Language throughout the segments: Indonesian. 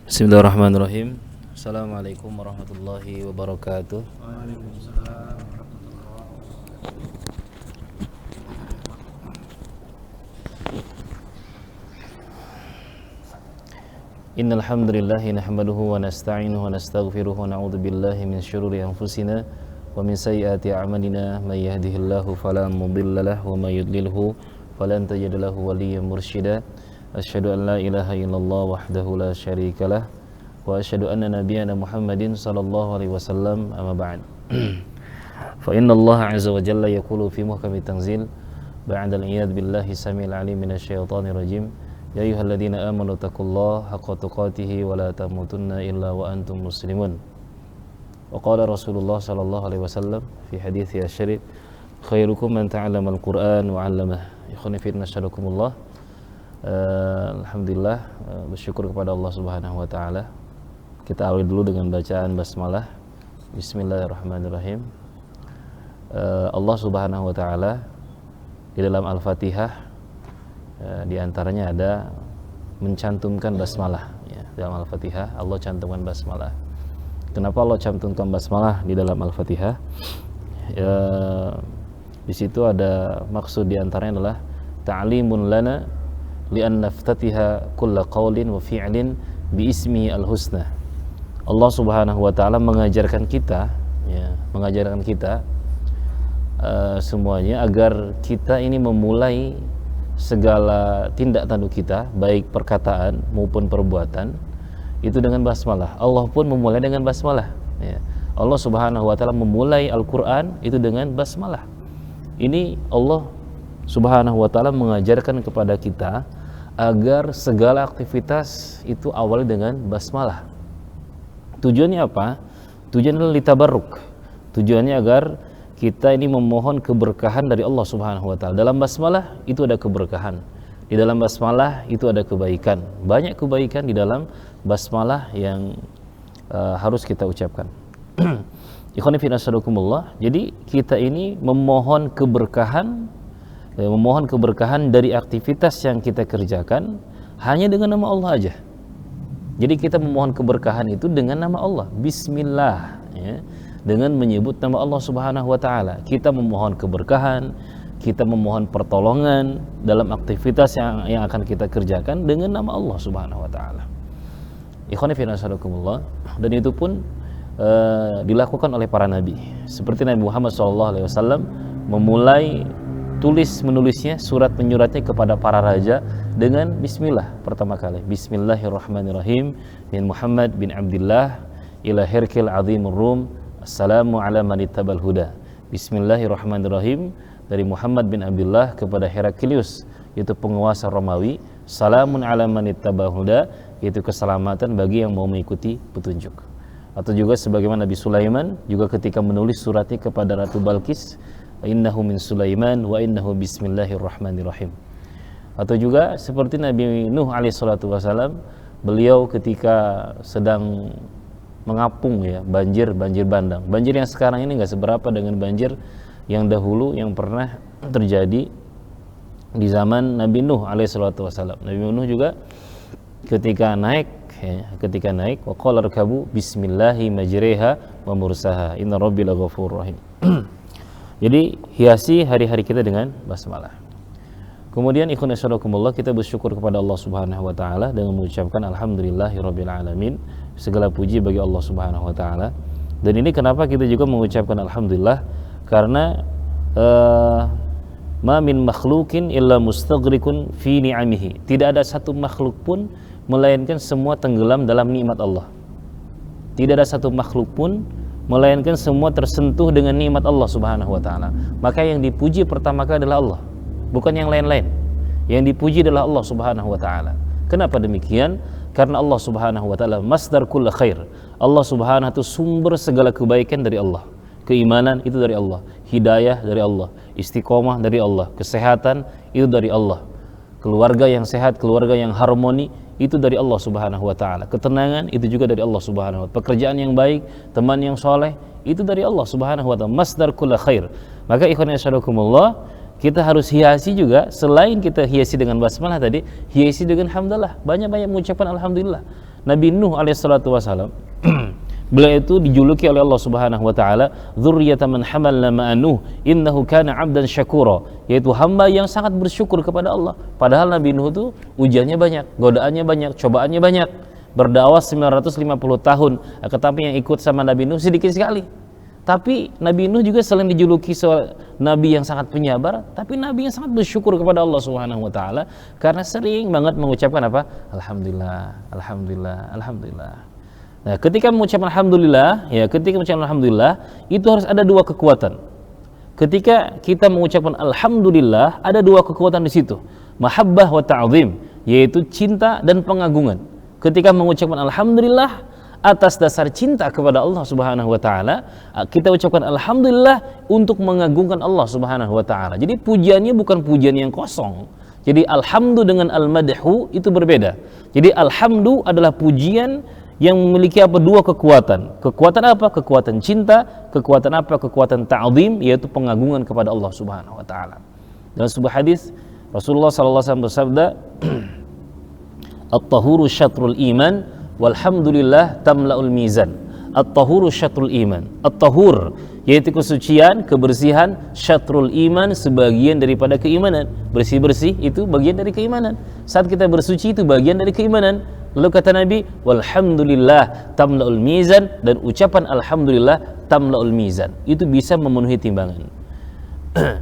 Bismillahirrahmanirrahim. Assalamualaikum warahmatullahi wabarakatuh. Waalaikumsalam warahmatullahi wabarakatuh. Innal hamdalillahi nahmaduhu wa nasta'inuhu wa nastaghfiruhu wa na'udzu billahi min syururi anfusina wa min sayyiati a'malina may yahdihillahu fala mudilla lahu wa may yudlilhu falan tajid lahu waliyyan mursyida. Asyhadu an la ilaha illallah wahdahu la syarika lah wa asyhadu anna nabiyyana Muhammadin sallallahu alaihi wasallam amma ba'd. Fa inna Allah azza wa jalla yaqulu fi muhkamit tanzil ba'da al-iyad billahi samil alim minasyaitonir rajim. Ya ayyuhalladzina amanu taqullaha haqqa tuqatih wa la tamutunna illa wa antum muslimun. Wa qala Rasulullah sallallahu alaihi wasallam fi hadithi asy-syarif khairukum man ta'allama al-Qur'an wa 'allamahu. Ikhwani fi nasyarakumullah. Alhamdulillah, bersyukur kepada Allah Subhanahu wa taala. Kita awali dulu dengan bacaan basmalah. Bismillahirrahmanirrahim. Allah Subhanahu wa taala di dalam Al-Fatihah di antaranya ada mencantumkan basmalah ya. Dalam Al-Fatihah Allah cantumkan basmalah. Kenapa Allah cantumkan basmalah di dalam Al-Fatihah? Ya, di situ ada maksud di antaranya adalah ta'limun lana li'an naftatiha kulla qawlin wa fi'lin bi ismi al-husna. Allah Subhanahu wa taala mengajarkan kita ya, semuanya agar kita ini memulai segala tindak tanduk kita, baik perkataan maupun perbuatan itu dengan basmalah. Allah pun memulai dengan basmalah ya. Allah Subhanahu wa taala memulai Al-Qur'an itu dengan basmalah. Ini Allah Subhanahu wa taala mengajarkan kepada kita agar segala aktivitas itu awali dengan basmalah. Tujuannya apa? Tujuannya adalah litabarruk. Tujuannya agar kita ini memohon keberkahan dari Allah Subhanahu wa taala. Dalam basmalah itu ada keberkahan. Di dalam basmalah itu ada kebaikan. Banyak kebaikan di dalam basmalah yang harus kita ucapkan. Ikhwani fi nasyarakumullah. Jadi kita ini memohon keberkahan dari aktivitas yang kita kerjakan hanya dengan nama Allah aja. Jadi kita memohon keberkahan itu dengan nama Allah, bismillah ya. Dengan menyebut nama Allah Subhanahu wa taala, kita memohon keberkahan, kita memohon pertolongan dalam aktivitas yang akan kita kerjakan dengan nama Allah Subhanahu wa taala. Ikhwani fi nasyarakumullah. Dan itu pun dilakukan oleh para nabi. Seperti Nabi Muhammad SAW memulai menulisnya, surat menyuratnya kepada para raja dengan bismillah pertama kali. Bismillahirrahmanirrahim min Muhammad bin Abdullah ila Herkil azimur Rum. Assalamu ala man ittabal huda. Bismillahirrahmanirrahim dari Muhammad bin Abdullah kepada Heraklius, yaitu penguasa Romawi. Salamun ala man ittabal huda, yaitu keselamatan bagi yang mau mengikuti petunjuk. Atau juga sebagaimana Nabi Sulaiman juga ketika menulis suratnya kepada Ratu Balqis, innahu min Sulaiman wa innahu bismillahirrahmanirrahim. Atau juga seperti Nabi Nuh alaihissalatu wassalam, beliau ketika sedang mengapung ya banjir bandang. Banjir yang sekarang ini nggak seberapa dengan banjir yang dahulu yang pernah terjadi di zaman Nabi Nuh alaihissalatu wassalam. Nabi Nuh juga ketika naik wa qala rkabu bismillahi majriha wa mursaha inna rabbi laghafurur rahim. Jadi hiasi hari-hari kita dengan basmalah. Kemudian ikhwan fillah, kita bersyukur kepada Allah Subhanahu wa taala dengan mengucapkan alhamdulillahirabbil alamin. Segala puji bagi Allah Subhanahu wa taala. Dan ini kenapa kita juga mengucapkan alhamdulillah? Karena ma min makhluqin illa mustaghrikun fi ni'amihi. Tidak ada satu makhluk pun melainkan semua tenggelam dalam nikmat Allah. Tidak ada satu makhluk pun melainkan semua tersentuh dengan nikmat Allah Subhanahu wa taala. Maka yang dipuji pertama kali adalah Allah, bukan yang lain-lain. Yang dipuji adalah Allah Subhanahu wa taala. Kenapa demikian? Karena Allah Subhanahu wa taala masdar kulli khair. Allah Subhanahu itu sumber segala kebaikan dari Allah. Keimanan itu dari Allah, hidayah dari Allah, istiqomah dari Allah, kesehatan itu dari Allah. Keluarga yang sehat, keluarga yang harmoni itu dari Allah Subhanahu wa taala. Ketenangan itu juga dari Allah Subhanahu wa taala. Pekerjaan yang baik, teman yang soleh itu dari Allah Subhanahu wa taala. Masdar kulli khair. Maka ikhwan fillah, kita harus hiasi juga, selain kita hiasi dengan basmalah tadi, hiasi dengan hamdalah. Banyak-banyak mengucapkan alhamdulillah. Nabi Nuh alaihissalatu wassalam beliau itu dijuluki oleh Allah Subhanahu wa taala dzurriyyatan man hamalna ma'a Nuh innahu kana 'abdan syakura, yaitu hamba yang sangat bersyukur kepada Allah. Padahal Nabi Nuh itu ujiannya banyak, godaannya banyak, cobaannya banyak. Berdakwah 950 tahun, tetapi yang ikut sama Nabi Nuh sedikit sekali. Tapi Nabi Nuh juga selain dijuluki nabi yang sangat penyabar, tapi nabi yang sangat bersyukur kepada Allah Subhanahu wa taala karena sering banget mengucapkan apa? Alhamdulillah, alhamdulillah, alhamdulillah. Nah, ketika mengucapkan alhamdulillah, itu harus ada dua kekuatan. Ketika kita mengucapkan alhamdulillah, ada dua kekuatan di situ. Mahabbah wa ta'zim, yaitu cinta dan pengagungan. Ketika mengucapkan alhamdulillah atas dasar cinta kepada Allah Subhanahu wa taala, kita ucapkan alhamdulillah untuk mengagungkan Allah Subhanahu wa taala. Jadi pujiannya bukan pujian yang kosong. Jadi alhamdu dengan al-madhu itu berbeda. Jadi alhamdu adalah pujian yang memiliki dua kekuatan. Kekuatan apa? Kekuatan cinta. Kekuatan apa? Kekuatan ta'zim, yaitu pengagungan kepada Allah Subhanahu wa taala. Dalam sebuah hadis Rasulullah sallallahu alaihi wasallam bersabda, "At-tahuru syatrul iman, walhamdulillah tamla'ul mizan." At-tahuru syatrul iman. At-tahur yaitu kesucian, kebersihan, syatrul iman sebagian daripada keimanan. Bersih-bersih itu bagian dari keimanan. Saat kita bersuci itu bagian dari keimanan. Lalu kata Nabi, walhamdulillah tamla'ul mizan, dan ucapan alhamdulillah tamla'ul mizan itu bisa memenuhi timbangan.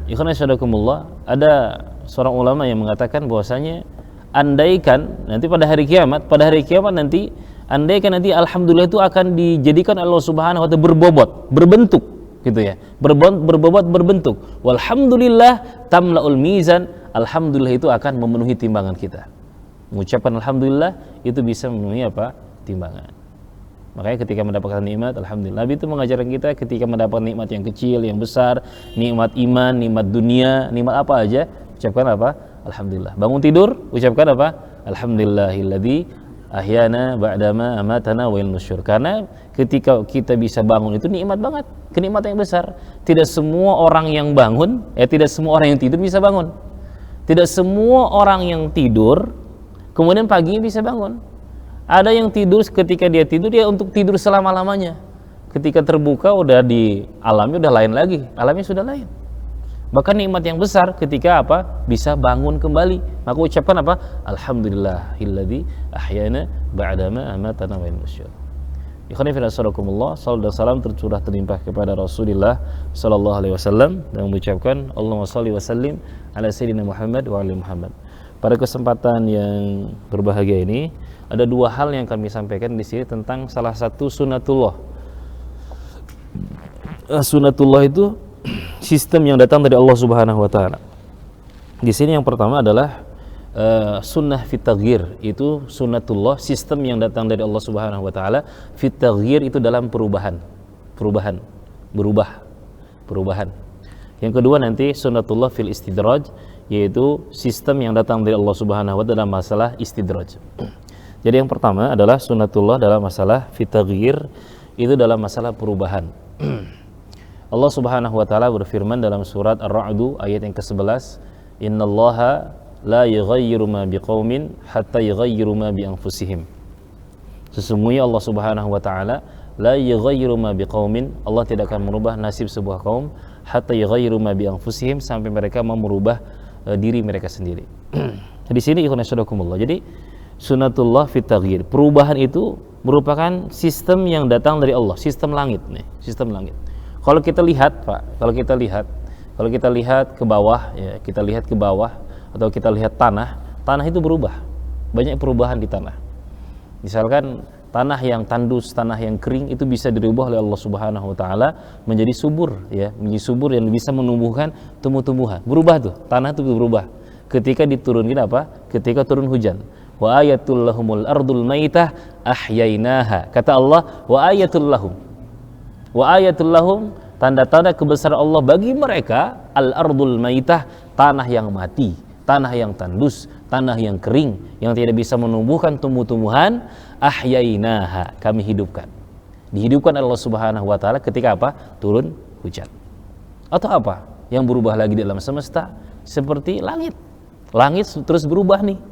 Ikhwan fillah, ada seorang ulama yang mengatakan bahwasanya andaikan nanti pada hari kiamat nanti, andaikan nanti alhamdulillah itu akan dijadikan Allah Subhanahu wa taala berbobot, berbentuk gitu ya. Berbobot, berbentuk. Walhamdulillah tamla'ul mizan, alhamdulillah itu akan memenuhi timbangan kita. Mengucapkan alhamdulillah itu bisa memenuhi timbangan. Makanya ketika mendapatkan nikmat, alhamdulillah. Nabi itu mengajarkan kita ketika mendapatkan nikmat yang kecil, yang besar, nikmat iman, nikmat dunia, nikmat apa aja, ucapkan alhamdulillah. Bangun tidur, ucapkan alhamdulillahilladzi ahyana ba'dama amatana wa ilaihin nusyur. Karena ketika kita bisa bangun itu nikmat banget, kenikmatan yang besar. Tidak semua orang yang bangun, tidak semua orang yang tidur bisa bangun. Tidak semua orang yang tidur kemudian paginya bisa bangun. Ada yang tidur, ketika dia untuk tidur selama-lamanya. Ketika terbuka udah di alamnya udah lain lagi, alamnya sudah lain. Bahkan nikmat yang besar ketika bisa bangun kembali. Maka ucapkan alhamdulillahilladzi ahyana ba'dama amatana wa ilaihin nusyur. Ikhwani fillah, sallallahu alaihi wasallam tercurah terlimpah kepada Rasulullah sallallahu alaihi wasallam dan mengucapkan Allahumma shalli wa sallim ala sayyidina Muhammad wa ali Muhammad. Pada kesempatan yang berbahagia ini ada dua hal yang kami sampaikan di sini tentang salah satu sunatullah. Sunatullah itu sistem yang datang dari Allah Subhanahu wa taala. Di sini yang pertama adalah sunnah fit taghyir, itu sunnatullah, sistem yang datang dari Allah Subhanahu wa taala. Fit taghyir itu dalam perubahan. Yang kedua nanti sunnatullah fil istidraj, yaitu sistem yang datang dari Allah Subhanahu wa taala dalam masalah istidraj. Jadi yang pertama adalah sunnatullah dalam masalah fit taghyir, itu dalam masalah perubahan. Allah Subhanahu wa taala berfirman dalam surat Ar-Ra'd ayat yang ke-11, "Innallaha la yughayyiru ma biqaumin hatta yughayyiru ma bi anfusihim." Sesungguhnya Allah Subhanahu wa taala la yughayyiru ma biqaumin, Allah tidak akan merubah nasib sebuah kaum hatta yughayyiru ma bi anfusihim, sampai mereka mau merubah diri mereka sendiri. Di sini ikhwan fillah, jadi sunnatullah fit taghyir, perubahan itu merupakan sistem yang datang dari Allah, sistem langit nih, sistem langit. Kalau kita lihat kalau kita lihat ke bawah ya, kita lihat ke bawah atau kita lihat tanah itu berubah. Banyak perubahan di tanah. Misalkan tanah yang tandus, tanah yang kering itu bisa dirubah oleh Allah Subhanahu wa taala menjadi subur ya, menjadi subur yang bisa menumbuhkan tumbuh-tumbuhan. Berubah tuh, tanah itu berubah. Ketika diturunkan ketika turun hujan. Wa ayatul lahumul ardul maitah ahyainaha. Kata Allah, wa ayatul lahum, tanda-tanda kebesaran Allah bagi mereka, al-ardul maitah, tanah yang mati, tanah yang tandus, tanah yang kering, yang tidak bisa menumbuhkan tumbuh-tumbuhan, ahyainaha, kami hidupkan. Dihidupkan Allah Subhanahu wa taala ketika turun hujan. Atau yang berubah lagi dalam semesta, seperti langit terus berubah nih.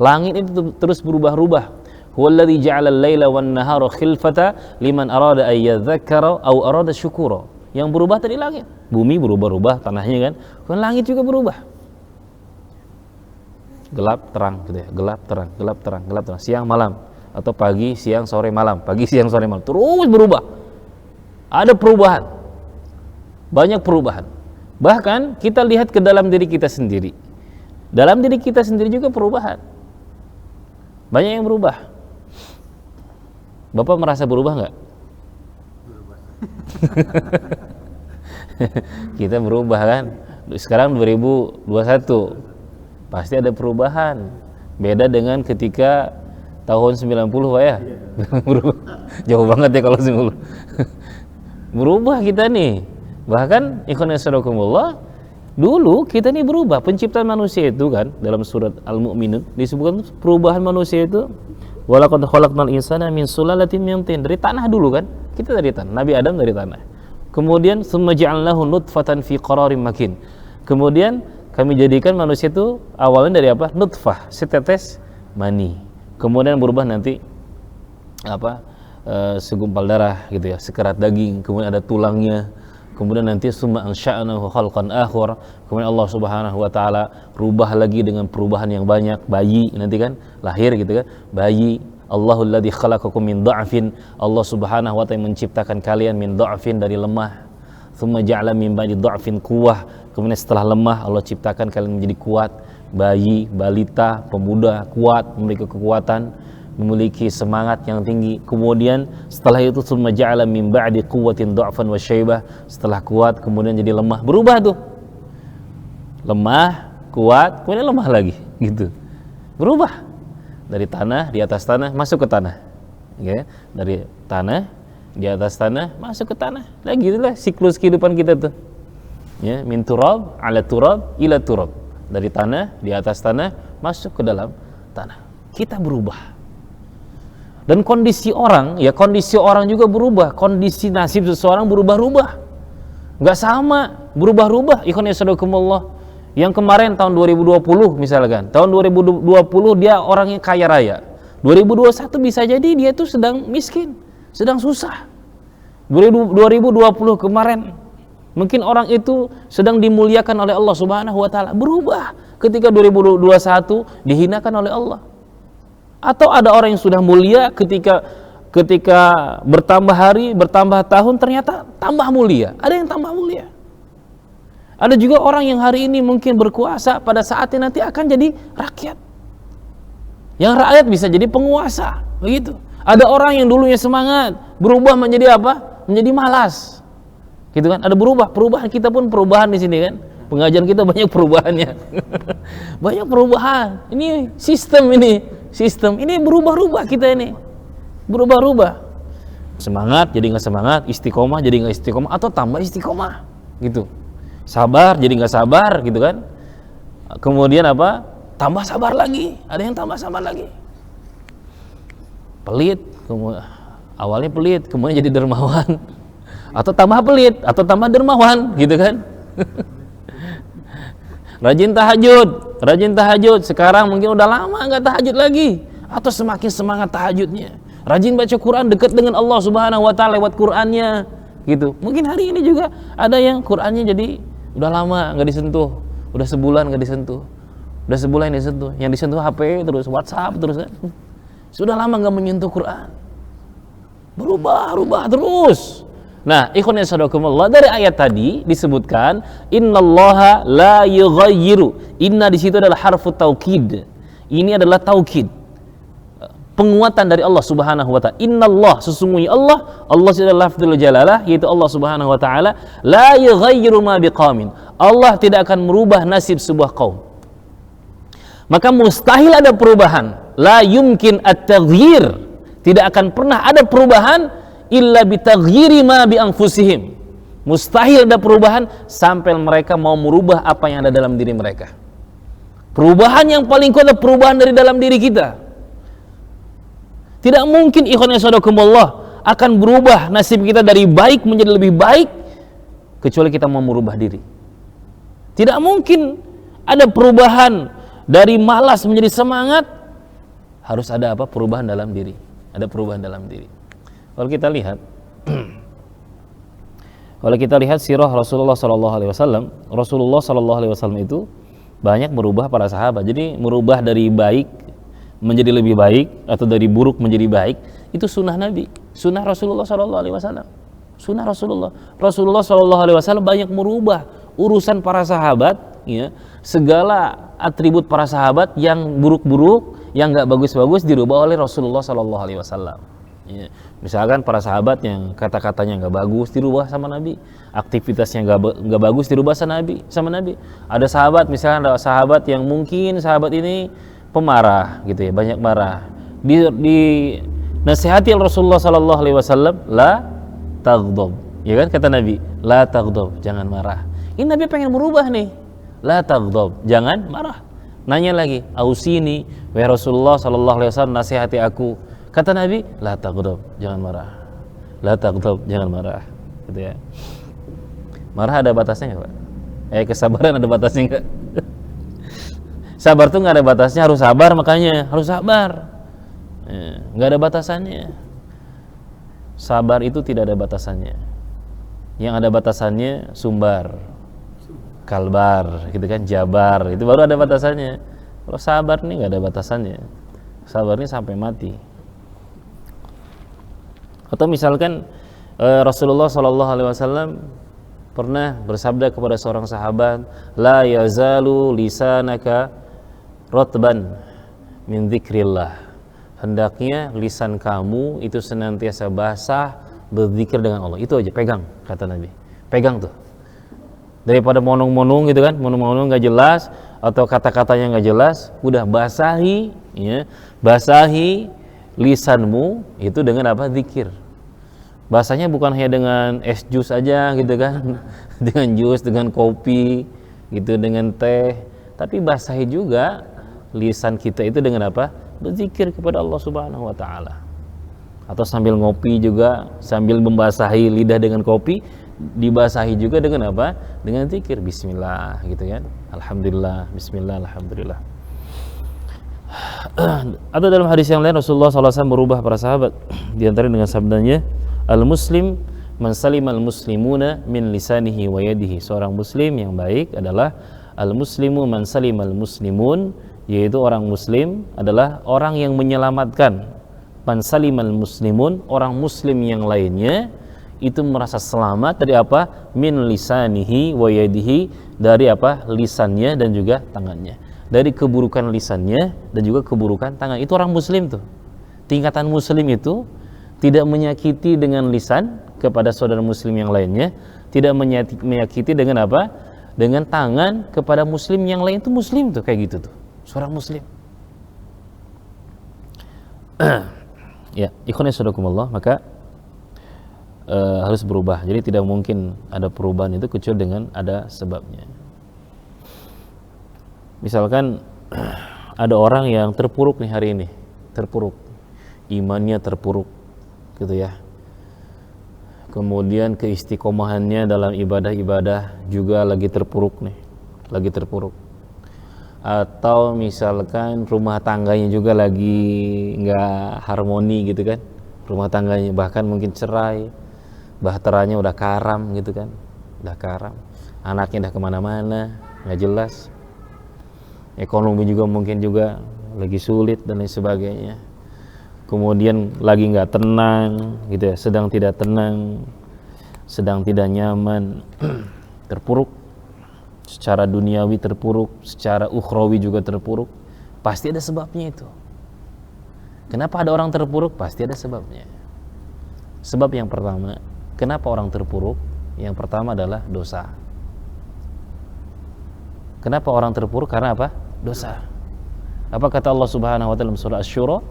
Langit itu terus berubah-ubah. Huwallazi ja'ala al-laila wan-nahara khilfata liman arada ay yadhakkara aw arada syukura. Yang berubah tadi langit. Bumi berubah-ubah, tanahnya kan langit juga berubah. Gelap terang gitu ya, gelap terang, gelap terang, gelap terang, siang malam atau pagi siang sore malam, pagi siang sore malam, terus berubah. Ada perubahan, banyak perubahan. Bahkan kita lihat ke dalam diri kita sendiri, dalam diri kita sendiri juga perubahan, banyak yang berubah. Bapak merasa berubah nggak? Kita berubah kan, sekarang 2021 pasti ada perubahan, beda dengan ketika tahun 90 Pak ya. Jauh banget ya kalau 90. Berubah kita nih, bahkan ikhwan fillah, dulu kita nih berubah. Penciptaan manusia itu kan dalam surat Al-Mu'minun disebutkan perubahan manusia itu walaqad khalaqnal insana min sulalatin min tin, dari tanah dulu kan, kita dari tanah, Nabi Adam dari tanah. Kemudian summa ja'alnahu nutfatan fi qararin makin, kemudian kami jadikan manusia itu awalnya dari apa? Nutfah, setetes mani. Kemudian berubah nanti apa? Segumpal darah gitu ya, sekerat daging, kemudian ada tulangnya. Kemudian nanti summa ansha'nahu khalqan akhar. Kemudian Allah Subhanahu wa taala rubah lagi dengan perubahan yang banyak, bayi nanti kan lahir gitu kan. Bayi, Allahul ladzi khalaqakum min dha'fin. Allah Subhanahu wa taala menciptakan kalian min dha'fin, dari lemah. Tsumma ja'ala min ba'di dha'fin quwwah. Kemudian setelah lemah Allah ciptakan kalian menjadi kuat. Bayi, balita, pemuda kuat, memiliki kekuatan, memiliki semangat yang tinggi. Kemudian setelah itu tsumma ja'ala min ba'di quwwatin dha'fan wa syaibah. Setelah kuat kemudian jadi lemah. Berubah tuh. Lemah, kuat, kemudian lemah lagi gitu. Berubah. Dari tanah, di atas tanah, masuk ke tanah. Ya, dari tanah, di atas tanah, masuk ke tanah. Lagi itulah siklus kehidupan kita tuh. Ya, min turab ala turab ila turab. Dari tanah, di atas tanah, masuk ke dalam tanah. Kita berubah. Dan kondisi orang, ya kondisi orang juga berubah. Kondisi nasib seseorang berubah-ubah. Enggak sama, berubah-ubah. Ikhwan yasadakumullah. Yang kemarin tahun 2020 misalkan, tahun 2020 dia orangnya kaya raya. 2021 bisa jadi dia tuh sedang miskin, sedang susah. 2020 kemarin mungkin orang itu sedang dimuliakan oleh Allah Subhanahu wa taala, berubah ketika 2021 dihinakan oleh Allah. Atau ada orang yang sudah mulia ketika bertambah hari, bertambah tahun ternyata tambah mulia. Ada yang tambah mulia. Ada juga orang yang hari ini mungkin berkuasa, pada saatnya nanti akan jadi rakyat. Yang rakyat bisa jadi penguasa, begitu. Ada orang yang dulunya semangat, berubah menjadi apa? Menjadi malas. Gitu kan? Ada perubahan kita pun perubahan di sini kan. Pengajian kita banyak perubahannya. Banyak perubahan. Ini sistem ini berubah-ubah kita ini. Berubah-ubah. Semangat jadi nggak semangat, istiqomah jadi nggak istiqomah, atau tambah istiqomah. Gitu. Sabar jadi nggak sabar gitu kan. Kemudian apa? Tambah sabar lagi. Ada yang tambah sabar lagi. Pelit, awalnya pelit, kemudian jadi dermawan. Atau tambah pelit, atau tambah dermawan gitu kan. Rajin tahajud, sekarang mungkin udah lama nggak tahajud lagi, atau semakin semangat tahajudnya. Rajin baca Quran, dekat dengan Allah Subhanahu wa taala lewat Qurannya gitu. Mungkin hari ini juga ada yang Qurannya jadi udah lama nggak disentuh, udah sebulan nggak disentuh, udah sebulan disentuh, yang disentuh HP terus, WhatsApp terus kan. Sudah lama nggak menyentuh Quran, berubah terus. Nah, ikhwan yasadakumullah, dari ayat tadi disebutkan innallaha la yughayyiru. Inna di situ adalah harfu taukid. Ini adalah taukid, penguatan dari Allah Subhanahu wa taala. Innallah, sesungguhnya Allah adalah lafdzul jalalah, yaitu Allah Subhanahu wa taala, la yughayyiru ma biqaumin. Allah tidak akan merubah nasib sebuah kaum. Maka mustahil ada perubahan. La yumkin at-taghyir. Tidak akan pernah ada perubahan illa bitaghyiri ma bi anfusihim. Mustahil ada perubahan sampai mereka mau merubah apa yang ada dalam diri mereka. Perubahan yang paling kuat adalah perubahan dari dalam diri kita. Tidak mungkin ikhwan yasadakumullah akan berubah nasib kita dari baik menjadi lebih baik kecuali kita mau merubah diri. Tidak mungkin ada perubahan dari malas menjadi semangat harus ada apa? Perubahan dalam diri. Ada perubahan dalam diri. Kalau kita lihat sirah Rasulullah sallallahu alaihi wasallam, Rasulullah sallallahu alaihi wasallam itu banyak merubah para sahabat. Jadi merubah dari baik menjadi lebih baik atau dari buruk menjadi baik, itu sunnah Nabi, sunnah Rasulullah sallallahu alaihi wasallam. Sunnah Rasulullah sallallahu alaihi wasallam banyak merubah urusan para sahabat, ya. Segala atribut para sahabat yang buruk-buruk, yang enggak bagus-bagus dirubah oleh Rasulullah sallallahu alaihi wasallam. Ya. Misalkan para sahabat yang kata-katanya enggak bagus dirubah sama Nabi, aktivitasnya enggak bagus dirubah sama Nabi. Ada sahabat, misalnya ada sahabat yang mungkin sahabat ini pemarah gitu ya, banyak marah. Di nasihati Rasulullah sallallahu alaihi wasallam, la taghdab, ya kan, kata Nabi, la taghdab, jangan marah. Ini Nabi pengen merubah nih, la taghdab, jangan marah. Nanya lagi, ausini wa Rasulullah sallallahu alaihi wasallam, nasihati aku. Kata Nabi, la taghdab, jangan marah. La taghdab, jangan marah. Gitu ya. Marah ada batasnya enggak, Pak? Kesabaran ada batasnya enggak? Sabar tuh nggak ada batasnya, harus sabar, makanya harus sabar. Nggak ada batasannya. Sabar itu tidak ada batasannya. Yang ada batasannya sumbar, kalbar, gitu kan, jabar, itu baru ada batasannya. Kalau sabar nih nggak ada batasannya. Sabar nih sampai mati. Atau misalkan Rasulullah Shallallahu Alaihi Wasallam pernah bersabda kepada seorang sahabat, la yazalu lisanaka rotban min dzikrillah. Hendaknya lisan kamu itu senantiasa basah berzikir dengan Allah. Itu aja, pegang, kata Nabi. Pegang tuh. Daripada monong-monong gitu kan, monong-monong nggak jelas atau kata-katanya nggak jelas, udah basahi, ya, basahi lisanmu itu dengan apa? Zikir. Basahnya bukan hanya dengan es jus aja gitu kan, dengan jus, dengan kopi, gitu, dengan teh, tapi basahi juga lisan kita itu dengan apa? Berzikir kepada Allah Subhanahu wa taala. Atau sambil ngopi juga, sambil membasahi lidah dengan kopi, dibasahi juga dengan apa? Dengan zikir, bismillah gitu kan. Alhamdulillah, bismillah, alhamdulillah. Atau dalam hadis yang lain Rasulullah SAW merubah para sahabat, di antara dengan sabdanya, al-muslim man salimal muslimuna min lisanihi wa yadihi. Seorang muslim yang baik adalah al-muslimu man salimal muslimun, yaitu orang muslim adalah orang yang menyelamatkan, man salimal muslimun, orang muslim yang lainnya itu merasa selamat dari apa? Min lisanihi wa yadihi, dari apa? Lisannya dan juga tangannya, dari keburukan lisannya dan juga keburukan tangan. Itu orang muslim tuh. Tingkatan muslim itu tidak menyakiti dengan lisan kepada saudara muslim yang lainnya, tidak menyakiti dengan apa? Dengan tangan kepada muslim yang lain. Itu muslim tuh, kayak gitu tuh, seorang muslim. Ya, ikhwan fillah, maka harus berubah. Jadi tidak mungkin ada perubahan itu kecuali dengan ada sebabnya. Misalkan ada orang yang terpuruk nih hari ini, terpuruk, imannya terpuruk gitu ya, kemudian keistiqomahannya dalam ibadah-ibadah juga lagi terpuruk nih, lagi terpuruk. Atau misalkan rumah tangganya juga lagi nggak harmoni gitu kan, rumah tangganya bahkan mungkin cerai, bahteranya udah karam gitu kan, udah karam, anaknya udah kemana-mana nggak jelas, ekonomi juga mungkin juga lagi sulit dan lain sebagainya, kemudian lagi nggak tenang gitu ya, sedang tidak tenang, sedang tidak nyaman, terpuruk secara duniawi, terpuruk secara ukhrawi juga terpuruk. Pasti ada sebabnya itu. Kenapa ada orang terpuruk? Pasti ada sebabnya. Sebab yang pertama, kenapa orang terpuruk? Yang pertama adalah dosa. Kenapa orang terpuruk? Karena apa? Dosa. Apa kata Allah Subhanahu wa taala dalam surah Asy-Syura?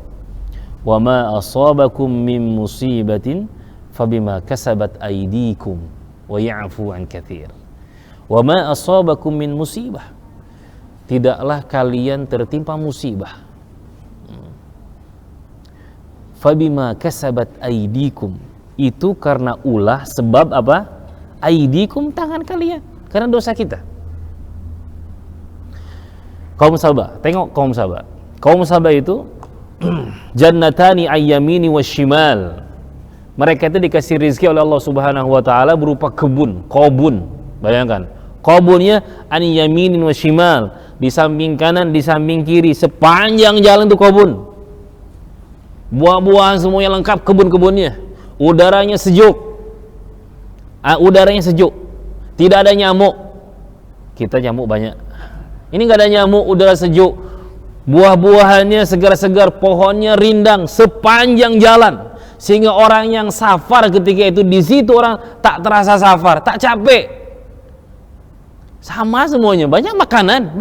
"Wa ma asabakum min musibatin fabima kasabat aydikum wa ya'fu an katsir." Wa ma asabakum min musibah. Tidaklah kalian tertimpa musibah. Fabima kasabat aydikum. Itu karena ulah sebab apa? Aydikum, tangan kalian. Karena dosa kita. Kaum Sabah, tengok kaum Sabah. Kaum Sabah itu Jannatani ayyamini washimal. Mereka itu dikasih rizki oleh Allah Subhanahu wa taala berupa kebun. Bayangkan, kebunnya an yaminin washimal, di samping kanan, di samping kiri, sepanjang jalan itu kebun. Buah-buahan semuanya lengkap, kebun-kebunnya. Udaranya sejuk. Tidak ada nyamuk. Kita nyamuk banyak. Ini nggak ada nyamuk, udara sejuk. Buah-buahannya segar-segar, pohonnya rindang sepanjang jalan, sehingga orang yang safar ketika itu di situ orang tak terasa safar, tak capek. Sama semuanya, banyak makanan.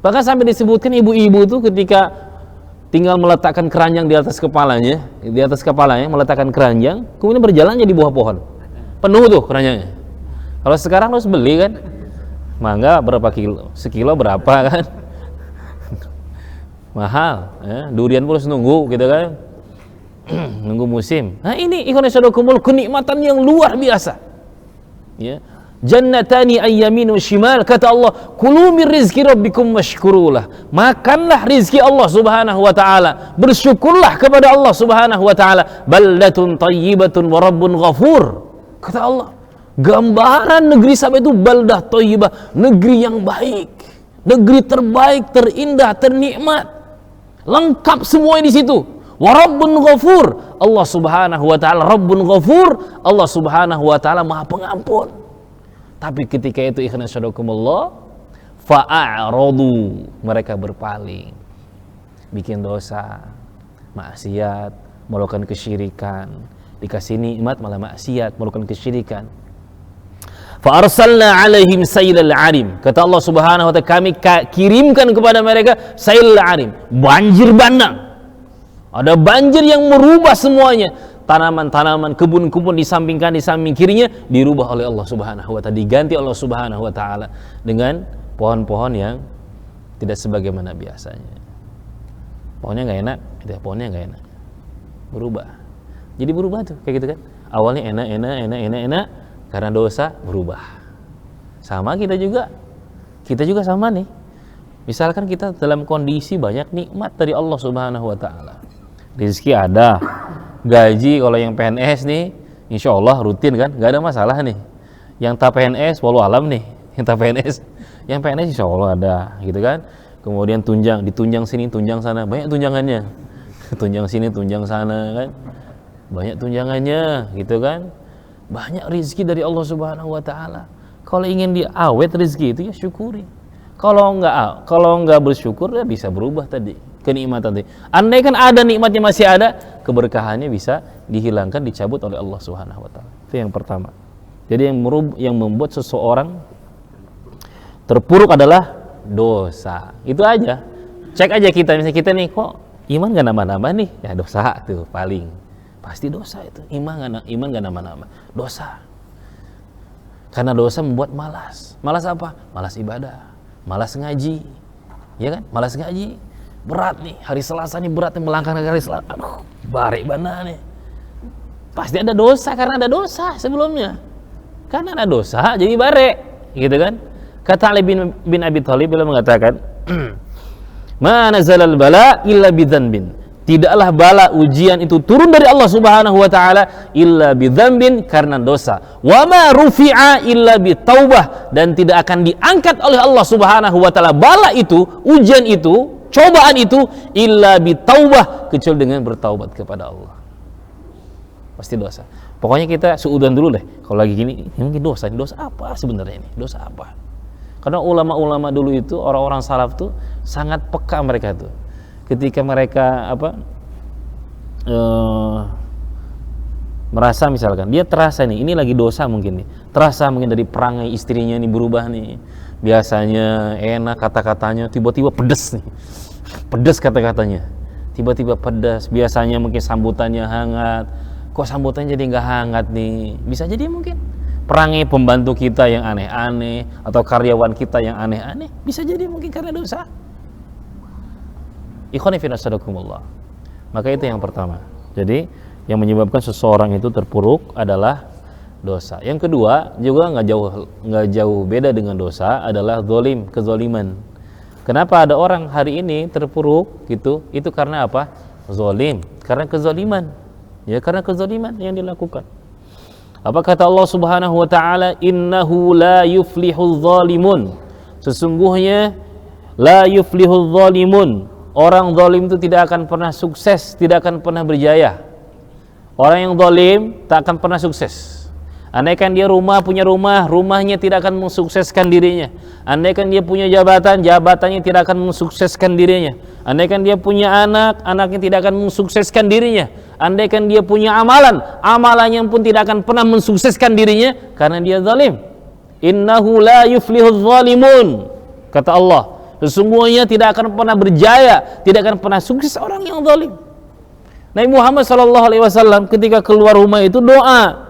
Bahkan sampai disebutkan ibu-ibu tuh ketika tinggal meletakkan keranjang di atas kepalanya, meletakkan keranjang, kemudian berjalan jadi buah pohon. Penuh tuh keranjangnya. Kalau sekarang harus beli kan, mangga berapa kilo, sekilo berapa kan, mahal. Durian pun harus nunggu gitu kan, nunggu musim. Nah ini ikhwan fillah, kenikmatan yang luar biasa. Ya. Jannatani ayyamin wa shimal, kata Allah, kulu min rizki rabbikum washkurulah. Makanlah rizki Allah Subhanahu wa taala, bersyukurlah kepada Allah Subhanahu wa taala. Baldatun tayyibatun wa rabbun ghafur. Kata Allah, gambaran negeri sampai itu baldah thayyibah, negeri yang baik, negeri terbaik, terindah, ternikmat, lengkap semuanya di situ. Wa rabbun ghafur, Allah Subhanahu wa taala rabbun ghafur, Allah Subhanahu wa taala Maha Pengampun. Tapi ketika itu ikhwan fillah, fa'aradu, mereka berpaling, bikin dosa, maksiat, melakukan kesyirikan. Dikasih nikmat malah maksiat, melakukan kesyirikan. Fa arsalna alaihim sailal arim, kata Allah Subhanahu wa taala, kami kirimkan kepada mereka sailal arim, banjir bandang. Ada banjir yang merubah semuanya. Tanaman-tanaman, kebun-kebun di samping kanan, di samping kirinya dirubah oleh Allah Subhanahu wa taala, diganti Allah Subhanahu wa taala dengan pohon-pohon yang tidak sebagaimana biasanya. Pohonnya nggak enak, pohonnya nggak enak, berubah. Jadi berubah tuh, kayak gitu kan. Awalnya enak, karena dosa berubah. Sama kita juga sama nih. Misalkan kita dalam kondisi banyak nikmat dari Allah Subhanahu wa taala. Rezeki ada, gaji kalau yang PNS nih, insya Allah rutin kan, nggak ada masalah nih. Yang tak PNS, walau alam nih, yang PNS insya Allah ada, gitu kan. Kemudian ditunjang sini, tunjang sana, banyak tunjangannya. Tunjang sini, tunjang sana kan. Banyak tunjangannya, gitu kan. Banyak rezeki dari Allah Subhanahu wa taala. Kalau ingin diawet rezeki itu ya syukuri. Kalau enggak bersyukur ya bisa berubah tadi kenikmatan tadi. Andai kan ada nikmatnya masih ada, keberkahannya bisa dihilangkan, dicabut oleh Allah Subhanahu wa taala. Itu yang pertama. Jadi yang membuat seseorang terpuruk adalah dosa. Itu aja. Cek aja kita, misalnya kita nih kok iman enggak nambah-nambah nih, ya dosa tuh paling. Pasti dosa itu. Iman enggak nambah-nambah. Dosa. Karena dosa membuat malas. Malas apa? Malas ibadah. Malas ngaji, ya kan? Malas ngaji, berat nih. Hari Selasa nih berat nih, melangkah ke hari Selasa. Aduh, barek benar nih. Pasti ada dosa, karena ada dosa sebelumnya. Karena ada dosa, jadi barek, gitu kan? Kata Ali bin Abi Thalib, beliau mengatakan, "Ma nazalal bala illa bidzanbin." Tidaklah bala ujian itu turun dari Allah Subhanahu wa taala illa bidzambin, karena dosa. Wa ma rufi'a illa bitaubah, dan tidak akan diangkat oleh Allah Subhanahu wa taala bala itu, ujian itu, cobaan itu illa bitaubah, kecuali dengan bertaubat kepada Allah. Pasti dosa. Pokoknya kita suudzon dulu deh. Kalau lagi gini, ini dosa apa sebenarnya ini? Dosa apa? Karena ulama-ulama dulu itu, orang-orang salaf tuh sangat peka mereka tuh. Ketika mereka merasa misalkan dia terasa nih, ini lagi dosa mungkin nih, terasa mungkin dari perangai istrinya nih berubah nih, biasanya enak kata-katanya tiba-tiba pedes nih, pedes kata-katanya, tiba-tiba pedas. Biasanya mungkin sambutannya hangat, kok sambutannya jadi nggak hangat nih. Bisa jadi mungkin perangai pembantu kita yang aneh-aneh atau karyawan kita yang aneh-aneh, bisa jadi mungkin karena dosa. Ikhwani fillah sadakumullah. Maka itu yang pertama. Jadi yang menyebabkan seseorang itu terpuruk adalah dosa. Yang kedua juga nggak jauh beda dengan dosa adalah zalim, kezaliman. Kenapa ada orang hari ini terpuruk gitu? Itu karena apa? Zalim, karena kezaliman. Ya, karena kezaliman yang dilakukan. Apa kata Allah Subhanahu wa taala? Innahu la yuflihul zalimun. Sesungguhnya la yuflihul zalimun. Orang zalim itu tidak akan pernah sukses, tidak akan pernah berjaya. Orang yang zalim tak akan pernah sukses. Andaikan dia punya rumah, rumahnya tidak akan mensukseskan dirinya. Andaikan dia punya jabatan, jabatannya tidak akan mensukseskan dirinya. Andaikan dia punya anak, anaknya tidak akan mensukseskan dirinya. Andaikan dia punya amalan, amalannya pun tidak akan pernah mensukseskan dirinya karena dia zalim. Innahu la yuflihuz zalimun. Kata Allah, sesungguhnya tidak akan pernah berjaya, tidak akan pernah sukses orang yang zalim. Nabi Muhammad SAW ketika keluar rumah itu doa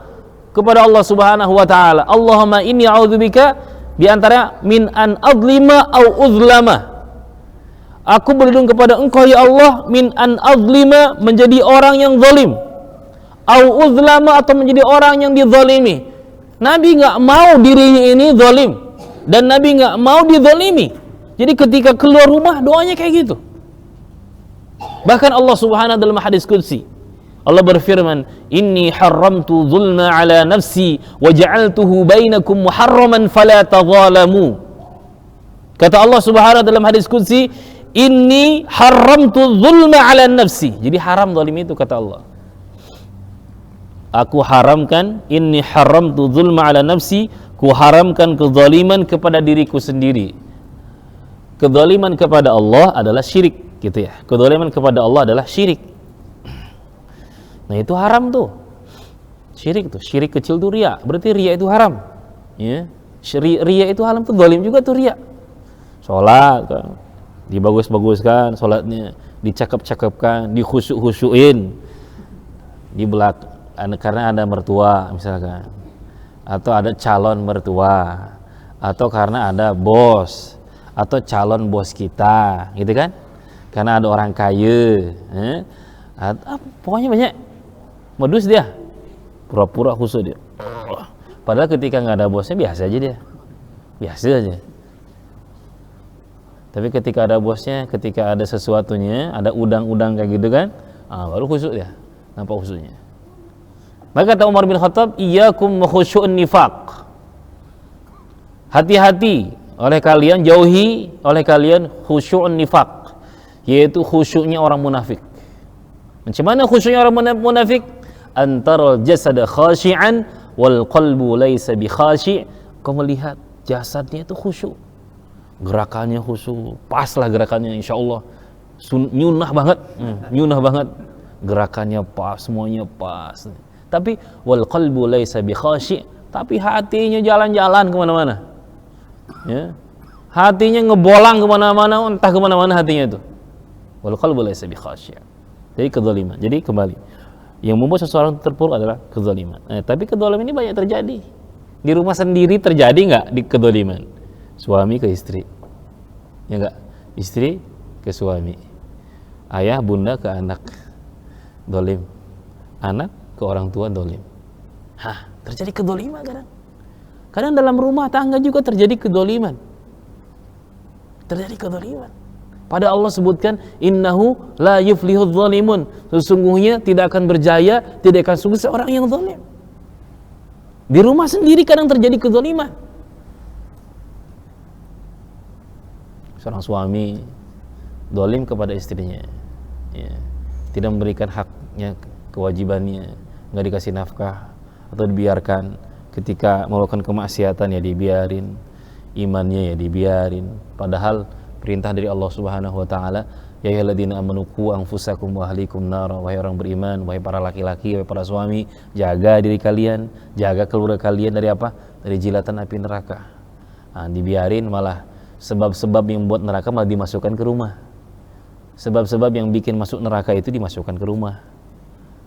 kepada Allah Subhanahu wa taala, Allahumma inni a'udzubika di antara min an adlima au uzlama. Aku berlindung kepada Engkau ya Allah min an adlima, menjadi orang yang zalim, au uzlama, atau menjadi orang yang dizalimi. Nabi enggak mau dirinya ini zalim dan Nabi enggak mau dizalimi. Jadi ketika keluar rumah doanya kayak gitu. Bahkan Allah Subhanahu dalam hadis qudsi, Allah berfirman, inni haramtu zulma ala nafsi wa ja'altuhu bainakum muharraman fala tadhalamu. Kata Allah Subhanahu dalam hadis qudsi, inni haramtu zulma ala nafsi. Jadi haram zalim itu, kata Allah. Aku haramkan, inni haramtu zulma ala nafsi, ku haramkan kezaliman kepada diriku sendiri. Kezaliman kepada Allah adalah syirik, gitu ya. Kezaliman kepada Allah adalah syirik. Nah itu haram tuh, syirik tuh, syirik kecil tuh riya, berarti riya itu haram. Ya, riya itu haram tuh, zalim juga tuh riya. Sholat kan, dibagus-baguskan, sholatnya dicakap-cakapkan, dikhusyuk-khusyuin, di belakang karena ada mertua misalkan, atau ada calon mertua, atau karena ada bos atau calon bos kita, gitu kan? Karena ada orang kaya, pokoknya banyak modus dia, pura-pura khusyuk dia. Padahal ketika nggak ada bosnya biasa aja dia, biasa aja. Tapi ketika ada bosnya, ketika ada sesuatunya, ada udang-udang kayak gitu kan, baru khusyuk dia, nampak khusyuknya. Maka kata Umar bin Khattab, iyyakum wa khusyu'un nifaq. Hati-hati oleh kalian, jauhi oleh kalian khusyu'un nifaq, yaitu khusyuknya orang munafik. Macam mana khusyuknya orang munafik? Antaral jasad khashi'an wal qalbu laysa bi khashi'. Kau melihat jasadnya itu khusyuk, gerakannya khusyuk, pas lah gerakannya, insyaallah nyunah banget, nyunah banget, gerakannya pas, semuanya pas. Tapi wal qalbu laysa bi khashi', tapi hatinya jalan-jalan kemana-mana, ya, hatinya ngebolang kemana-mana, entah kemana-mana hatinya itu. Wal qalbu laysa bi khashi'. Jadi kezaliman. Jadi kembali, yang membuat seseorang terpuruk adalah kezaliman. Tapi kezaliman ini banyak terjadi di rumah sendiri. Terjadi nggak di kezaliman? Suami ke istri, ya nggak? Istri ke suami, ayah bunda ke anak, zalim. Anak ke orang tua, zalim. Terjadi kezaliman kadang. Kadang dalam rumah tangga juga terjadi kezaliman. Terjadi kezaliman. Pada Allah sebutkan, innahu la yuflihudz zalimun. Sesungguhnya tidak akan berjaya, tidak akan sukses orang yang zalim. Di rumah sendiri kadang terjadi kezaliman. Seorang suami zalim kepada istrinya, ya, tidak memberikan haknya, kewajibannya, nggak dikasih nafkah, atau dibiarkan. Ketika melakukan kemaksiatan ya dibiarin, imannya ya dibiarin. Padahal perintah dari Allah Subhanahu wa taala, ya ayyuhalladzina amanu qu anfusakum wa ahlikum nar. Wahai orang beriman, wahai para laki-laki, wahai para suami, jaga diri kalian, jaga keluarga kalian dari apa? Dari jilatan api neraka. Dibiarin, malah sebab-sebab yang membuat neraka malah dimasukkan ke rumah. Sebab-sebab yang bikin masuk neraka itu dimasukkan ke rumah.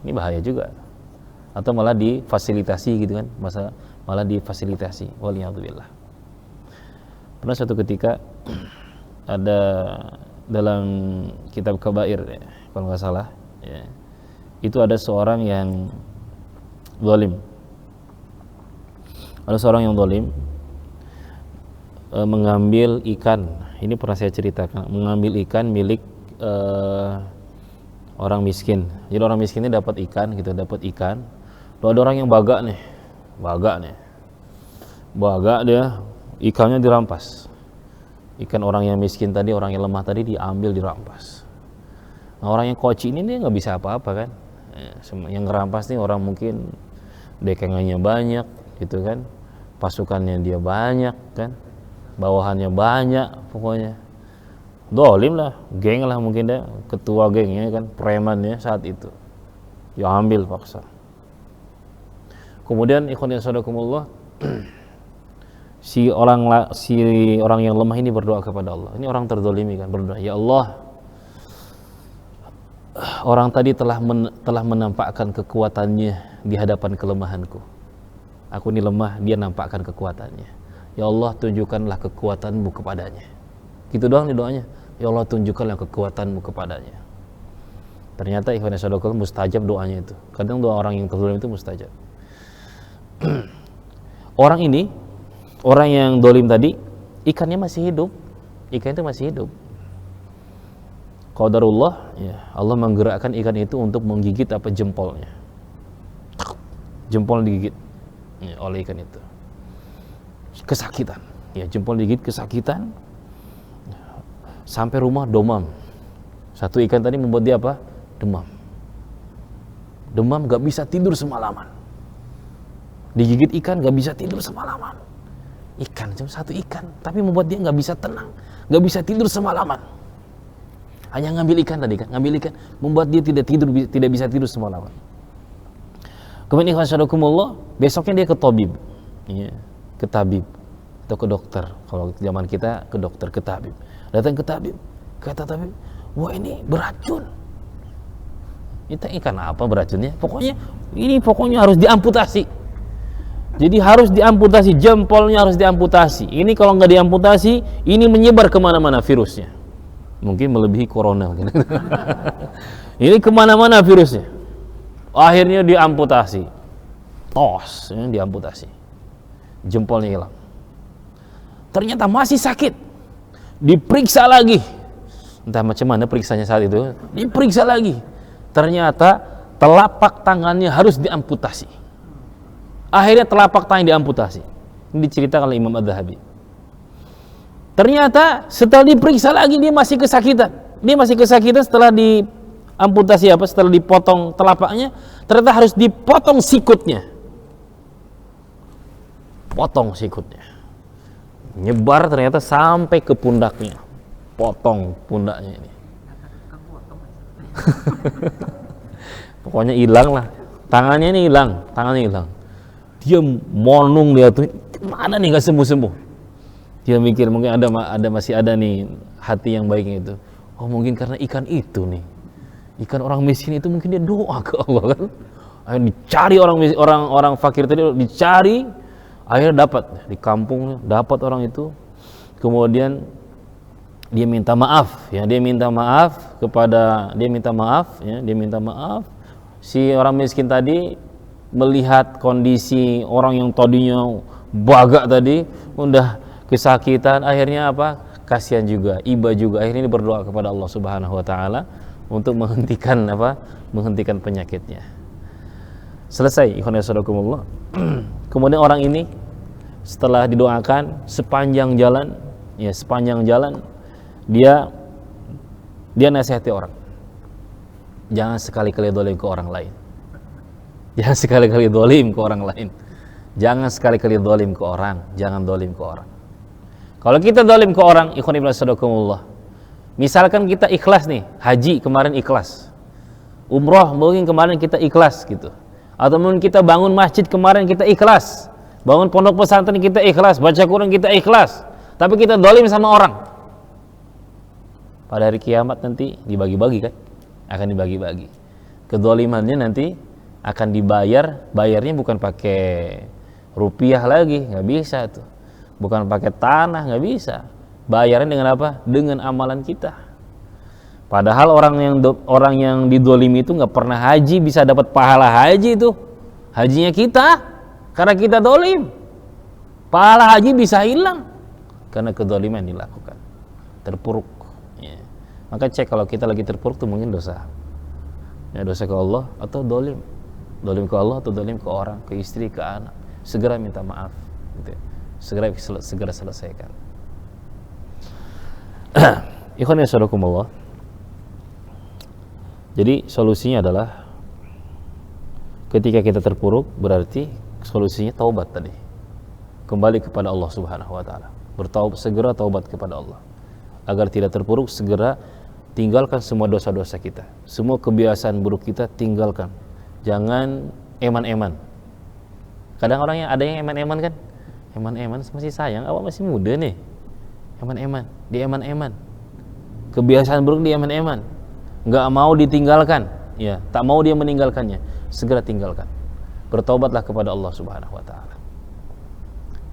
Ini bahaya juga. Atau malah difasilitasi gitu kan, malah difasilitasi. Waliyadzubillah. Pernah suatu ketika ada dalam kitab Kabair, ya, kalau nggak salah, ya, itu ada seorang yang zalim. Ada seorang yang zalim, mengambil ikan. Ini pernah saya ceritakan, mengambil ikan milik orang miskin. Jadi orang miskin ini dapat ikan gitu, dapat ikan. Lalu ada orang yang baga dia, ikannya dirampas. Ikan orang yang miskin tadi, orang yang lemah tadi diambil, dirampas. Nah, orang yang koci ini dia nggak bisa apa-apa kan. Yang ngerampas nih orang mungkin dekengannya banyak gitu kan, pasukannya dia banyak kan, bawahannya banyak, pokoknya dolim lah, geng lah mungkin dia, ketua gengnya kan, premannya saat itu, ya ambil paksa. Kemudian ikhwan sadakumullah, si orang yang lemah ini berdoa kepada Allah. Ini orang terdolimi kan, berdoa, ya Allah, orang tadi telah menampakkan kekuatannya di hadapan kelemahanku. Aku ini lemah, dia nampakkan kekuatannya. Ya Allah, tunjukkanlah kekuatanmu kepadanya. Gitu doang nih doanya. Ya Allah, tunjukkanlah kekuatanmu kepadanya. Ternyata ikhwan sadaqah mustajab doanya itu. Kadang doa orang yang terdolim itu mustajab. Orang ini, orang yang dolim tadi, ikannya masih hidup. Ikan itu masih hidup. Qadarullah, ya, Allah menggerakkan ikan itu untuk menggigit jempolnya. Jempol digigit ya, oleh ikan itu. Kesakitan. Ya, jempol digigit kesakitan. Sampai rumah domam. Satu ikan tadi membuat dia apa? Demam. Demam, gak bisa tidur semalaman. Digigit ikan gak bisa tidur semalaman. Ikan, cuma satu ikan, tapi membuat dia gak bisa tenang, gak bisa tidur semalaman. Hanya ngambil ikan tadi kan, ngambil ikan membuat dia tidak bisa tidur semalaman. Kemudian ikhwan syadakumullah, besoknya dia ke tabib, ya, ke tabib atau ke dokter. Kalau zaman kita ke dokter, ke tabib. Datang ke tabib, kata tabib, wah ini beracun. Itu ikan apa beracunnya? Pokoknya harus diamputasi. Jadi harus diamputasi, jempolnya harus diamputasi. Ini kalau nggak diamputasi, ini menyebar kemana-mana virusnya. Mungkin melebihi corona. Ini kemana-mana virusnya. Akhirnya diamputasi. Tos, ya, diamputasi. Jempolnya hilang. Ternyata masih sakit. Diperiksa lagi. Entah macam mana periksanya saat itu. Diperiksa lagi. Ternyata telapak tangannya harus diamputasi. Akhirnya telapak tangan diamputasi. Ini diceritakan oleh Imam Adz-Dzahabi. Ternyata setelah diperiksa lagi dia masih kesakitan. Dia masih kesakitan setelah diamputasi setelah dipotong telapaknya, ternyata harus dipotong sikutnya. Potong sikutnya. Nyebar ternyata sampai ke pundaknya. Potong pundaknya ini. Pokoknya hilang lah. Tangannya ini hilang, Dia monung dia tuh, mana nih nggak sembuh-sembuh. Dia mikir mungkin masih ada nih hati yang baiknya itu. Oh mungkin karena ikan itu nih, ikan orang miskin itu mungkin dia doa ke Allah kan. Akhirnya dicari orang fakir tadi, dicari, akhirnya dapat di kampung, dapat orang itu. Kemudian dia minta maaf. Si orang miskin tadi melihat kondisi orang yang tadinya bagak tadi udah kesakitan, akhirnya kasihan juga, iba juga. Akhirnya ini berdoa kepada Allah Subhanahu wa taala untuk menghentikan penyakitnya. Selesai, ikhwan fillah. Kemudian orang ini setelah didoakan sepanjang jalan dia nasihati orang. Jangan sekali-kali dolim ke orang lain. Jangan sekali-kali dolim ke orang. Jangan dolim ke orang. Kalau kita dolim ke orang, ikhwan ibn sadaqumullah, misalkan kita ikhlas nih, haji kemarin ikhlas, umroh mungkin kemarin kita ikhlas gitu, atau mungkin kita bangun masjid kemarin kita ikhlas, bangun pondok pesantren kita ikhlas, baca Quran kita ikhlas, tapi kita dolim sama orang, pada hari kiamat nanti dibagi-bagi kan, akan dibagi-bagi. Kedolimannya nanti akan bayarnya bukan pakai rupiah lagi, nggak bisa tuh. Bukan pakai tanah, nggak bisa. Bayarnya dengan apa? Dengan amalan kita. Padahal orang yang didolimi itu nggak pernah haji bisa dapat pahala haji itu. Hajinya kita, karena kita dolim. Pahala haji bisa hilang. karena kezaliman yang dilakukan, terpuruk. Ya. Maka cek kalau kita lagi terpuruk tuh mungkin dosa. Ya, dosa ke Allah atau dolim ke Allah atau dolim ke orang, ke istri, ke anak. Segera minta maaf, gitu ya. Segera selesaikan. Ikhwan ya saudarakumullah. Jadi solusinya adalah ketika kita terpuruk, berarti solusinya taubat tadi. Kembali kepada Allah Subhanahu wa taala. Segera taubat kepada Allah. Agar tidak terpuruk, segera tinggalkan semua dosa-dosa kita. Semua kebiasaan buruk kita tinggalkan. Jangan eman-eman. Kadang orang yang ada yang eman-eman kan? Eman-eman masih sayang, awak masih muda nih. Eman-eman, dia eman-eman. Kebiasaan buruk dia eman-eman. Enggak mau ditinggalkan, ya, tak mau dia meninggalkannya. Segera tinggalkan. Bertobatlah kepada Allah Subhanahu wa taala.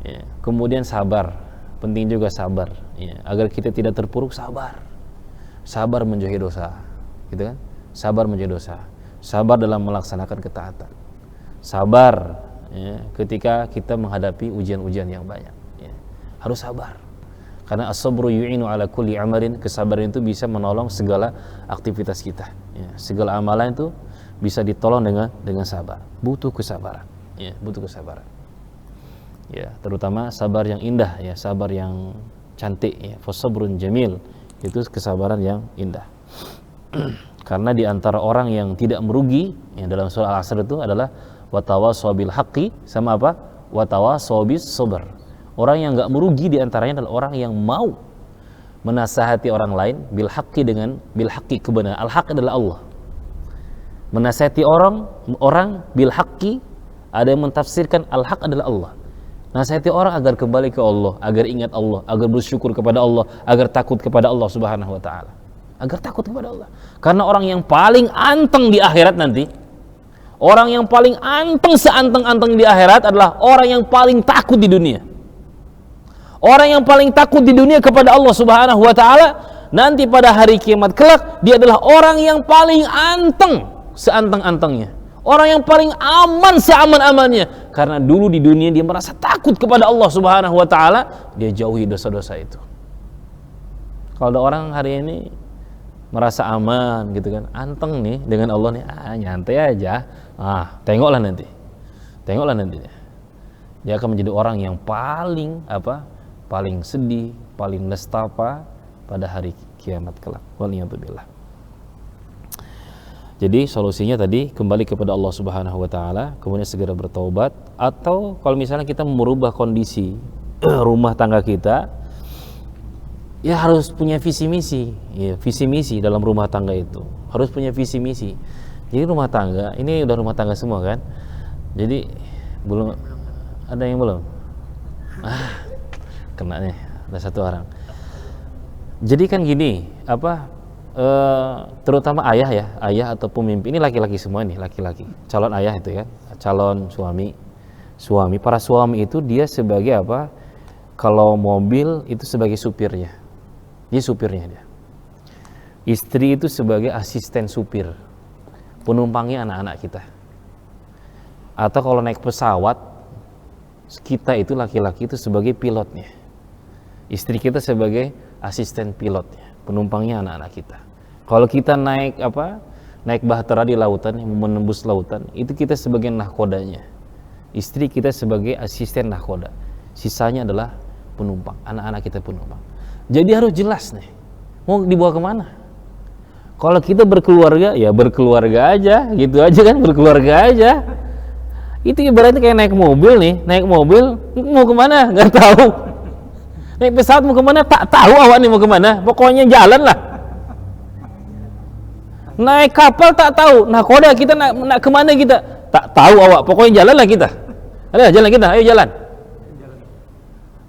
Ya, kemudian sabar. Penting juga sabar, ya, agar kita tidak terpuruk. Sabar menjauhi dosa, gitu kan? Sabar menjauhi dosa. Sabar dalam melaksanakan ketaatan. Sabar, ya, ketika kita menghadapi ujian-ujian yang banyak, ya. Harus sabar. Karena as-sabru yu'inu ala kulli amalin, kesabaran itu bisa menolong segala aktivitas kita. Ya, segala amalan itu bisa ditolong dengan sabar. Butuh kesabaran. Ya, butuh kesabaran. Ya, terutama sabar yang indah, ya, sabar yang cantik, ya. Fasabrun jamil, itu kesabaran yang indah. Karena di antara orang yang tidak merugi, yang dalam surah Al-Asr itu adalah watawasaw bil haqqi, sama apa? Watawasaw bis sabr. Orang yang enggak merugi di antaranya adalah orang yang mau menasihati orang lain bil haqqi, dengan bil haqqi, kebenaran. Al-haq adalah Allah. Menasihati orang bil haqqi, ada yang mentafsirkan al-haq adalah Allah. Nasihati orang agar kembali ke Allah, agar ingat Allah, agar bersyukur kepada Allah, agar takut kepada Allah Subhanahu wa taala. Agar takut kepada Allah. Karena orang yang paling anteng di akhirat nanti, orang yang paling anteng seanteng-anteng di akhirat adalah orang yang paling takut di dunia. Orang yang paling takut di dunia kepada Allah Subhanahu wa taala, nanti pada hari kiamat kelak dia adalah orang yang paling anteng seanteng-antengnya. Orang yang paling aman seaman-amannya. Karena dulu di dunia dia merasa takut kepada Allah Subhanahu wa taala, dia jauhi dosa-dosa itu. Kalau ada orang hari ini merasa aman gitu kan, anteng nih dengan Allah nih, nyantai aja. Tengoklah nanti. Dia akan menjadi orang yang paling paling sedih, paling nestapa pada hari kiamat kelak. Waliyadzubillah. Jadi solusinya tadi kembali kepada Allah Subhanahu wa taala, kemudian segera bertaubat, atau kalau misalnya kita merubah kondisi rumah tangga kita, ya harus punya visi misi, ya, visi misi dalam rumah tangga itu. Harus punya visi misi. Jadi rumah tangga, ini udah rumah tangga semua kan? Jadi belum ada yang belum? Kena nih, ada satu orang. Jadi kan gini, terutama ayah atau pemimpin, ini laki-laki semua nih, laki-laki, calon ayah itu ya, calon suami, para suami itu dia sebagai apa? Kalau mobil itu sebagai supirnya, dia supirnya dia. Istri itu sebagai asisten supir, penumpangnya anak-anak kita. Atau kalau naik pesawat, kita itu laki-laki itu sebagai pilotnya, istri kita sebagai asisten pilotnya, penumpangnya anak-anak kita. Kalau kita naik bahtera di lautan, menembus lautan, itu kita sebagai nahkodanya, istri kita sebagai asisten nahkoda, sisanya adalah penumpang, anak-anak kita penumpang. Jadi harus jelas nih, mau dibawa kemana. Kalau kita berkeluarga, ya berkeluarga aja, gitu aja kan, berkeluarga aja. Itu ibaratnya kayak naik mobil nih, mau kemana? Nggak tahu. Naik pesawat mau kemana? Tak tahu awak nih mau kemana. Pokoknya jalan lah. Naik kapal tak tahu. Nahkoda kita nak kemana kita? Tak tahu awak. Pokoknya jalan lah kita. Ada jalan kita, ayo jalan.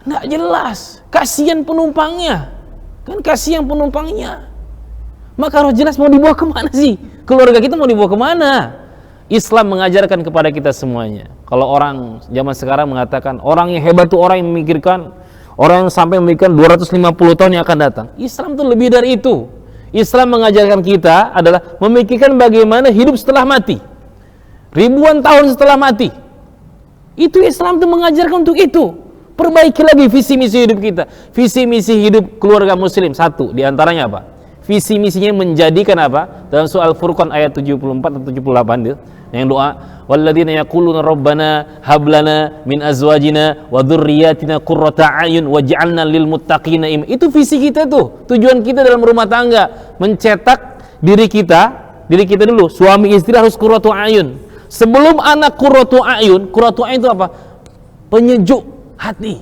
Nggak jelas. Kasihan penumpangnya. Kan kasihan penumpangnya. Maka harus jelas mau dibawa kemana sih? Keluarga kita mau dibawa kemana? Islam mengajarkan kepada kita semuanya. Kalau orang zaman sekarang mengatakan orang yang hebat itu orang yang memikirkan, orang yang sampai memikirkan 250 tahun yang akan datang. Islam itu lebih dari itu. Islam mengajarkan kita adalah memikirkan bagaimana hidup setelah mati. Ribuan tahun setelah mati. Itu Islam itu mengajarkan untuk itu. Perbaiki lagi visi misi hidup kita. Visi misi hidup keluarga muslim, satu diantaranya apa? Visi misinya menjadikan apa? Dalam surah Al-Furqan ayat 74 atau 78 itu, yang doa, walladzina yaquluna rabbana hab lana min azwajina wa dzurriyyatina qurrata a'yun waj'alna lil muttaqina imama. Itu visi kita tuh. Tujuan kita dalam rumah tangga, mencetak diri kita dulu, suami istri harus qurratu a'yun. Sebelum anak qurratu a'yun itu apa? Penyejuk hati.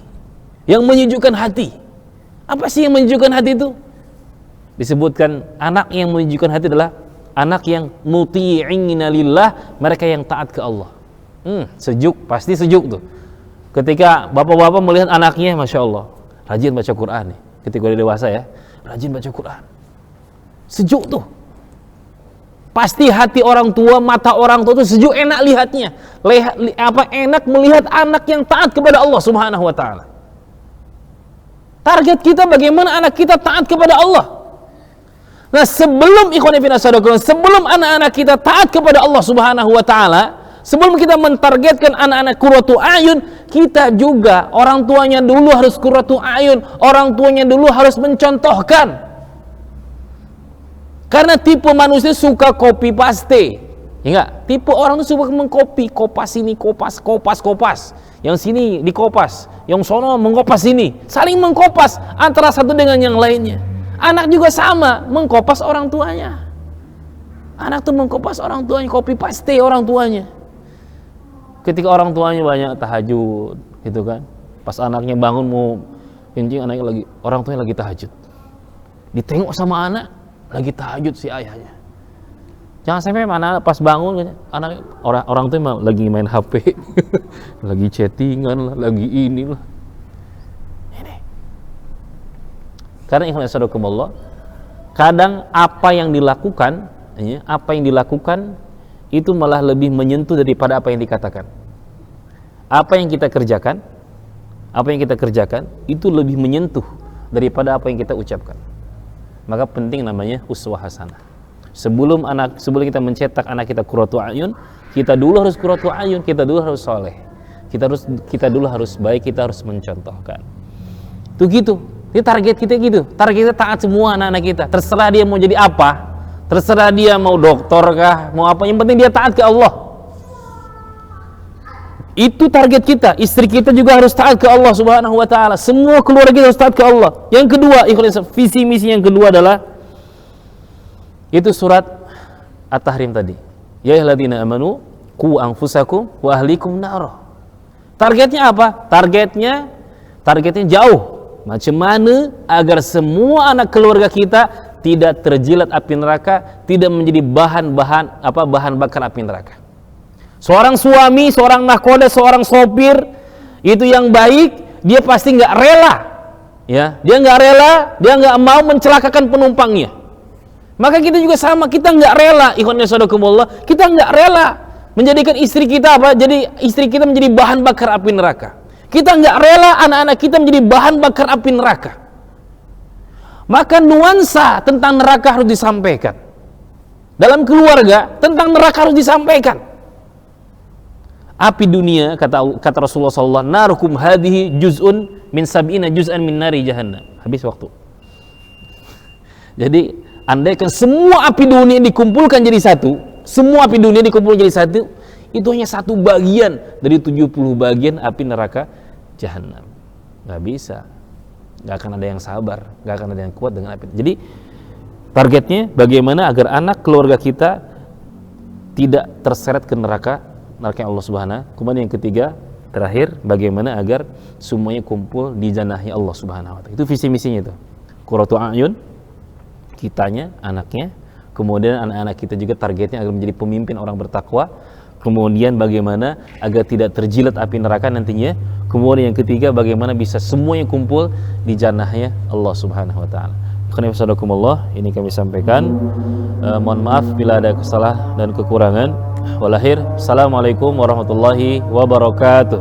Yang menyejukkan hati. Apa sih yang menyejukkan hati itu? Disebutkan anak yang menyejukkan hati adalah anak yang muti'ina lillah, mereka yang taat ke Allah. Sejuk, pasti sejuk tuh. Ketika bapak-bapak melihat anaknya, Masya Allah, rajin baca Quran nih. Ketika udah dewasa ya, rajin baca Quran. Sejuk tuh. Pasti hati orang tua, mata orang tua itu sejuk, enak lihatnya. Enak melihat anak yang taat kepada Allah Subhanahu wa taala. Target kita bagaimana anak kita taat kepada Allah. Nah, sebelum sebelum anak-anak kita taat kepada Allah Subhanahu wa taala, sebelum kita mentargetkan anak-anak qurratu a'yun, kita juga orang tuanya dulu harus qurratu a'yun, orang tuanya dulu harus mencontohkan. Karena tipe manusia suka copy paste. Ya enggak? Tipe orang itu suka mengcopy, kopas sini, kopas. Yang sini dikopas, yang sono mengkopas sini. Saling mengkopas antara satu dengan yang lainnya. Anak juga sama, mengkopas orang tuanya. Anak tuh mengkopas orang tuanya, copy paste orang tuanya. Ketika orang tuanya banyak tahajud, gitu kan. Pas anaknya bangun mau kencing, orang tuanya lagi tahajud. Ditengok sama anak, lagi tahajud si ayahnya. Jangan sampai anak pas bangun, orang tuanya lagi main HP, lagi chattingan lah, lagi inilah. Karena ikhwan sadaqakumullah, kadang apa yang dilakukan itu malah lebih menyentuh daripada apa yang dikatakan. Apa yang kita kerjakan itu lebih menyentuh daripada apa yang kita ucapkan. Maka penting namanya uswah hasanah. Sebelum kita mencetak anak kita qurratu a'yun, kita dulu harus qurratu a'yun, kita dulu harus soleh. Kita dulu harus baik, kita harus mencontohkan. Tuh gitu. Ini target kita gitu. Target kita taat semua anak-anak kita. Terserah dia mau jadi apa, terserah dia mau doktor kah, mau apa, yang penting dia taat ke Allah. Itu target kita. Istri kita juga harus taat ke Allah Subhanahu wa taala. Semua keluarga kita harus taat ke Allah. Yang kedua, visi misi yang kedua adalah itu surat At-Tahrim tadi. Ya ayyuhalladzina amanu qu anfusakum wa ahlikum nar. Targetnya apa? Targetnya jauh. Macam mana agar semua anak keluarga kita tidak terjilat api neraka, tidak menjadi bahan bakar api neraka. Seorang suami, seorang nahkoda, seorang sopir itu yang baik, dia pasti nggak rela, ya, dia nggak mau mencelakakan penumpangnya. Maka kita juga sama, kita nggak rela, ikhwan sadaqakumullah, kita nggak rela menjadikan istri kita menjadi bahan bakar api neraka. Kita nggak rela anak-anak kita menjadi bahan bakar api neraka. Maka nuansa tentang neraka harus disampaikan. Dalam keluarga, tentang neraka harus disampaikan. Api dunia, kata Rasulullah SAW, narukum hadhihi juz'un min sab'ina juz'an min nari jahannam. Habis waktu. Jadi, andaikan semua api dunia dikumpulkan jadi satu, itu hanya satu bagian dari 70 bagian api neraka jahanam. Nggak bisa, nggak akan ada yang sabar, nggak akan ada yang kuat dengan api. Jadi targetnya bagaimana agar anak keluarga kita tidak terseret ke neraka Allah Subhanahu. Kemudian yang ketiga, terakhir, bagaimana agar semuanya kumpul di jannahnya Allah Subhanahu wa taala. Itu visi misinya itu. Qurratu a'yun, kitanya, anaknya. Kemudian anak-anak kita juga targetnya agar menjadi pemimpin orang bertakwa. Kemudian bagaimana agar tidak terjilat api neraka nantinya. Kemudian yang ketiga, bagaimana bisa semuanya kumpul di jannahnya Allah Subhanahu wa taala. Ini kami sampaikan. Mohon maaf bila ada kesalahan dan kekurangan. Walahir. Assalamualaikum warahmatullahi wabarakatuh.